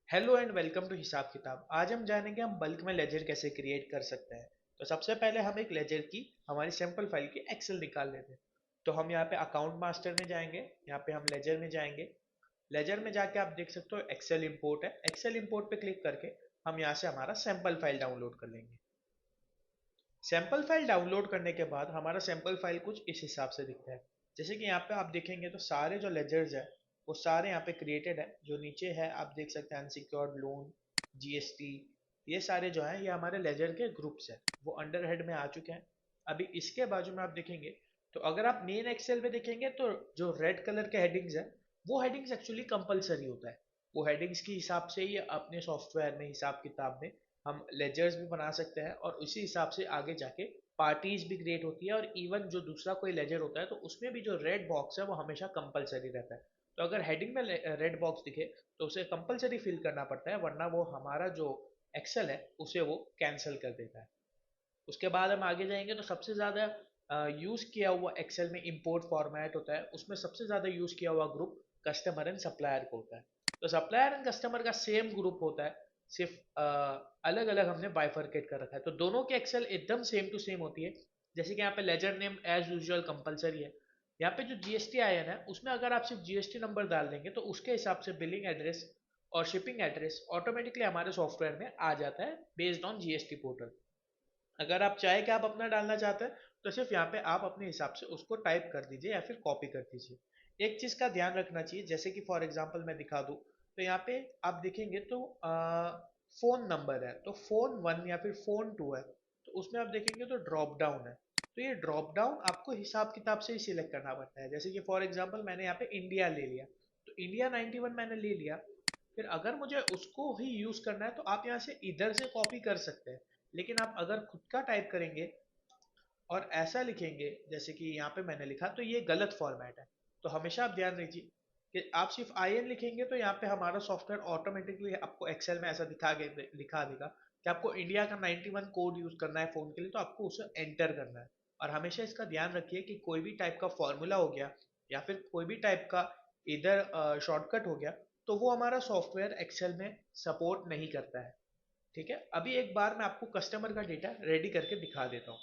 Hello and welcome to हिसाब किताब। आज हम जानेंगे हम बल्क में लेजर कैसे क्रिएट कर सकते हैं। तो सबसे पहले हम एक लेजर की हमारी सैंपल फाइल की एक्सेल निकाल लेते हैं। तो हम यहाँ पे अकाउंट मास्टर में जाएंगे, यहाँ पे हम लेजर में जाएंगे। लेजर में जाके आप देख सकते हो एक्सेल इंपोर्ट है, एक्सेल इंपोर्ट पे क्लिक करके हम यहाँ से हमारा सैंपल फाइल डाउनलोड कर लेंगे। सैंपल फाइल डाउनलोड करने के बाद हमारा सैंपल फाइल कुछ इस हिसाब से दिखता है। जैसे कि यहाँ पे आप देखेंगे तो सारे जो लेजर्स है वो सारे यहाँ पे क्रिएटेड है। जो नीचे है आप देख सकते हैं अनसिक्योर्ड लोन, जीएसटी, ये सारे जो है ये हमारे लेजर के ग्रुप्स है, वो अंडर हेड में आ चुके हैं। अभी इसके बाजू में आप देखेंगे तो अगर आप मेन एक्सेल पे देखेंगे तो जो रेड कलर के हेडिंग्स है वो हेडिंग्स एक्चुअली कंपलसरी होता है। वो हेडिंग्स के हिसाब से ही अपने सॉफ्टवेयर में हिसाब किताब में हम लेजर्स भी बना सकते हैं और उसी हिसाब से आगे जाके पार्टीज भी क्रिएट होती है। और इवन जो दूसरा कोई लेजर होता है तो उसमें भी जो रेड बॉक्स है वो हमेशा कंपलसरी रहता है। तो अगर हेडिंग में रेड बॉक्स दिखे तो उसे कंपलसरी फिल करना पड़ता है, वरना वो हमारा जो एक्सेल है उसे वो कैंसिल कर देता है। उसके बाद हम आगे जाएंगे तो सबसे ज़्यादा यूज़ किया हुआ एक्सेल में इंपोर्ट फॉर्मेट होता है, उसमें सबसे ज़्यादा यूज़ किया हुआ ग्रुप कस्टमर एंड सप्लायर को होता है। तो सप्लायर एंड कस्टमर का सेम ग्रुप होता है, सिर्फ अलग अलग हमने बाइफरकेट कर रखा है। तो दोनों की एक्सेल एकदम सेम टू सेम होती है। जैसे कि यहाँ पे ledger name as usual compulsory है। यहाँ पे जो जीएसटी आयन है उसमें अगर आप सिर्फ जीएसटी नंबर डाल देंगे तो उसके हिसाब से बिलिंग एड्रेस और शिपिंग एड्रेस ऑटोमेटिकली हमारे सॉफ्टवेयर में आ जाता है बेस्ड ऑन जीएसटी पोर्टल। अगर आप चाहे कि आप अपना डालना चाहते हैं तो सिर्फ यहाँ पे आप अपने हिसाब से उसको टाइप कर दीजिए या फिर कॉपी कर दीजिए। एक चीज़ का ध्यान रखना चाहिए, जैसे कि फॉर एग्जांपल मैं दिखा दूँ तो यहाँ पे आप देखेंगे तो फ़ोन नंबर है तो फ़ोन वन या फिर फ़ोन टू है, तो उसमें आप देखेंगे तो ड्रॉप डाउन है। तो ये ड्रॉप डाउन आपको हिसाब किताब से ही सिलेक्ट करना पड़ता है। जैसे कि फॉर एग्जाम्पल मैंने यहाँ पे इंडिया ले लिया, तो इंडिया 91 मैंने ले लिया। फिर अगर मुझे उसको ही यूज़ करना है तो आप यहाँ से इधर से कॉपी कर सकते हैं। लेकिन आप अगर खुद का टाइप करेंगे और ऐसा लिखेंगे जैसे कि यहाँ पे मैंने लिखा तो ये गलत फॉर्मेट है। तो हमेशा आप ध्यान रखिए कि आप सिर्फ आई एन लिखेंगे तो यहाँ पे हमारा सॉफ्टवेयर ऑटोमेटिकली आपको एक्सेल में ऐसा दिखा देगा कि आपको इंडिया का 91 कोड यूज करना है फोन के लिए, तो आपको उसे एंटर करना है। और हमेशा इसका ध्यान रखिए कि कोई भी टाइप का फॉर्मूला हो गया या फिर कोई भी टाइप का इधर शॉर्टकट हो गया तो वो हमारा सॉफ्टवेयर एक्सेल में सपोर्ट नहीं करता है। ठीक है, अभी एक बार मैं आपको कस्टमर का डेटा रेडी करके दिखा देता हूँ।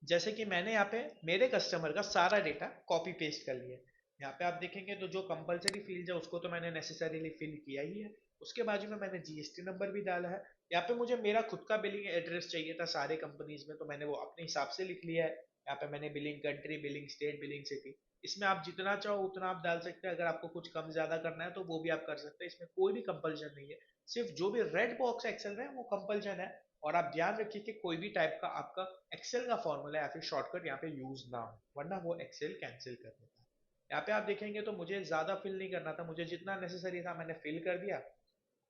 जैसे कि मैंने यहाँ पे मेरे कस्टमर का सारा डेटा कॉपी पेस्ट कर लिया है। यहाँ पे आप देखेंगे तो जो कंपलसरी फील्ड है उसको तो मैंने नेसेसरीली फिल किया ही है। उसके बाजू में मैंने जीएसटी नंबर भी डाला है। यहाँ पे मुझे मेरा खुद का बिलिंग एड्रेस चाहिए था सारे कंपनीज में, तो मैंने वो अपने हिसाब से लिख लिया है। यहाँ पे मैंने billing country, billing state, billing city, इसमें आप जितना चाहो उतना आप डाल सकते हैं। अगर आपको कुछ कम ज्यादा करना है तो वो भी आप कर सकते हैं, इसमें कोई भी कंपल्शन नहीं है। सिर्फ जो भी रेड बॉक्स एक्सेल में है वो कंपल्शन है। और आप ध्यान रखिए कि कोई भी टाइप का आपका एक्सेल का फॉर्मूला या फिर शॉर्टकट यहाँ पे यूज ना हो, वरना वो एक्सेल कैंसिल कर देता है। यहाँ पे आप देखेंगे तो मुझे ज्यादा फिल नहीं करना था, मुझे जितना नेसेसरी था मैंने फिल कर दिया।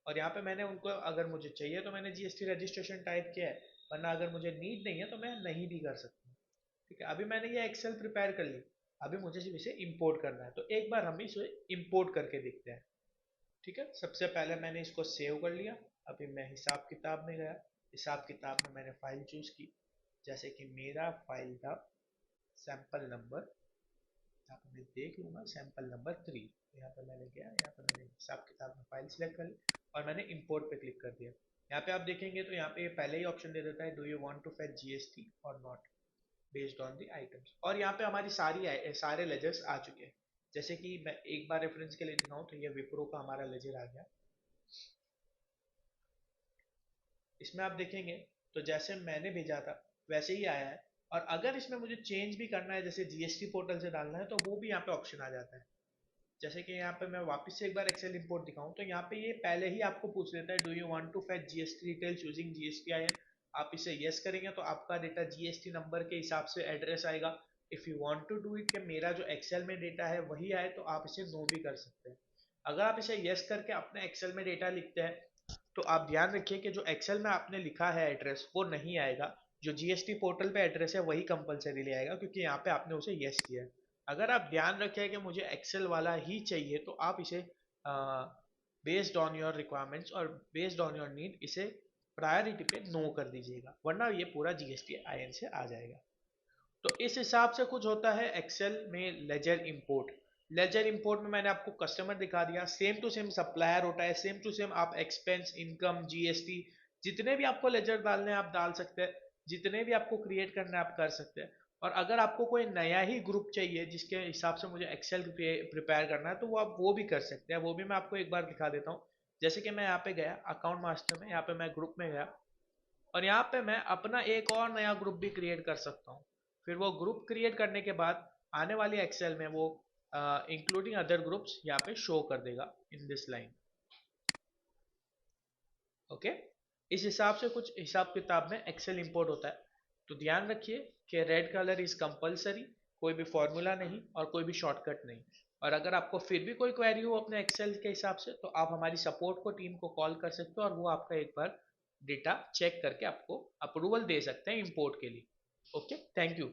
और यहाँ पे मैंने उनको अगर मुझे चाहिए तो मैंने जीएसटी रजिस्ट्रेशन टाइप किया है, वरना अगर मुझे नीड नहीं है तो मैं नहीं भी कर सकता हूँ। ठीक है, अभी मैंने ये एक्सेल प्रिपेयर कर ली। अभी मुझे सिर्फ इसे इंपोर्ट करना है, तो एक बार हम इसे इंपोर्ट करके देखते हैं। ठीक है, सबसे पहले मैंने इसको सेव कर लिया। अभी मैं हिसाब किताब में गया, हिसाब किताब में मैंने फाइल चूज की। जैसे कि मेरा फाइल था सैंपल नंबर, यहाँ पर मैं देख लूंगा सैंपल नंबर 3। यहाँ पर मैंने गया, यहाँ पर मैंने हिसाब किताब में फाइल सिलेक्ट कर ली और मैंने इंपोर्ट पे क्लिक कर दिया। यहाँ पे आप देखेंगे तो यहाँ पे पहले ही ऑप्शन दे देता है do you want to fetch GST और not based on the items. और यहाँ पे हमारी सारे लेजर्स आ चुके हैं। जैसे कि मैं एक बार रेफरेंस के लिए दिखाऊं तो ये विप्रो का हमारा लेजर आ गया। इसमें आप देखेंगे तो जैसे मैंने भेजा था वैसे ही आया है। और अगर इसमें मुझे चेंज भी करना है, जैसे जीएसटी पोर्टल से डालना है, तो वो भी यहाँ पे ऑप्शन आ जाता है। जैसे कि यहाँ पे मैं वापस से एक बार एक्सेल इंपोर्ट दिखाऊं तो यहाँ पे ये पहले ही आपको पूछ लेता है do you want to fetch GST details using GST I N. आप इसे यस करेंगे तो आपका डेटा जीएसटी नंबर के हिसाब से एड्रेस आएगा। If you want to do it कि मेरा जो एक्सेल में डेटा है वही आए, तो आप इसे नो भी कर सकते हैं। अगर आप इसे यस करके अपने एक्सेल में डेटा लिखते हैं तो आप ध्यान रखिए कि जो एक्सेल में आपने लिखा है एड्रेस वो नहीं आएगा। जो जीएसटी पोर्टल पे एड्रेस है वही कंपलसरी आएगा, क्योंकि यहाँ पे आपने उसे यस किया है। अगर आप ध्यान रखें कि मुझे एक्सेल वाला ही चाहिए तो आप इसे बेस्ड ऑन योर रिक्वायरमेंट्स और बेस्ड ऑन योर नीड इसे प्रायोरिटी पे नो कर दीजिएगा, वरना ये पूरा जीएसटी आईएन से आ जाएगा। तो इस हिसाब से कुछ होता है एक्सेल में लेजर इंपोर्ट। लेजर इंपोर्ट में मैंने आपको कस्टमर दिखा दिया, सेम टू सेम सप्लायर होता है, सेम टू सेम आप एक्सपेंस, इनकम, जीएसटी, जितने भी आपको लेजर डालने हैं आप डाल सकते हैं, जितने भी आपको क्रिएट करना है आप कर सकते हैं। और अगर आपको कोई नया ही ग्रुप चाहिए जिसके हिसाब से मुझे एक्सेल प्रिपेयर करना है तो वो आप वो भी कर सकते हैं, वो भी मैं आपको एक बार दिखा देता हूँ। जैसे कि मैं यहाँ पे गया अकाउंट मास्टर में, यहाँ पे मैं ग्रुप में गया और यहाँ पे मैं अपना एक और नया ग्रुप भी क्रिएट कर सकता हूँ। फिर वो ग्रुप क्रिएट करने के बाद आने वाली एक्सेल में वो इंक्लूडिंग अदर ग्रुप्स यहाँ पे शो कर देगा इन दिस लाइन। ओके, इस हिसाब से कुछ हिसाब किताब में एक्सेल इंपोर्ट होता है। तो ध्यान रखिए कि रेड कलर इज कंपलसरी, कोई भी फॉर्मूला नहीं और कोई भी शॉर्टकट नहीं। और अगर आपको फिर भी कोई क्वेरी हो अपने एक्सेल के हिसाब से तो आप हमारी सपोर्ट को टीम को कॉल कर सकते हो और वो आपका एक बार डेटा चेक करके आपको अप्रूवल दे सकते हैं इंपोर्ट के लिए। Okay, thank you.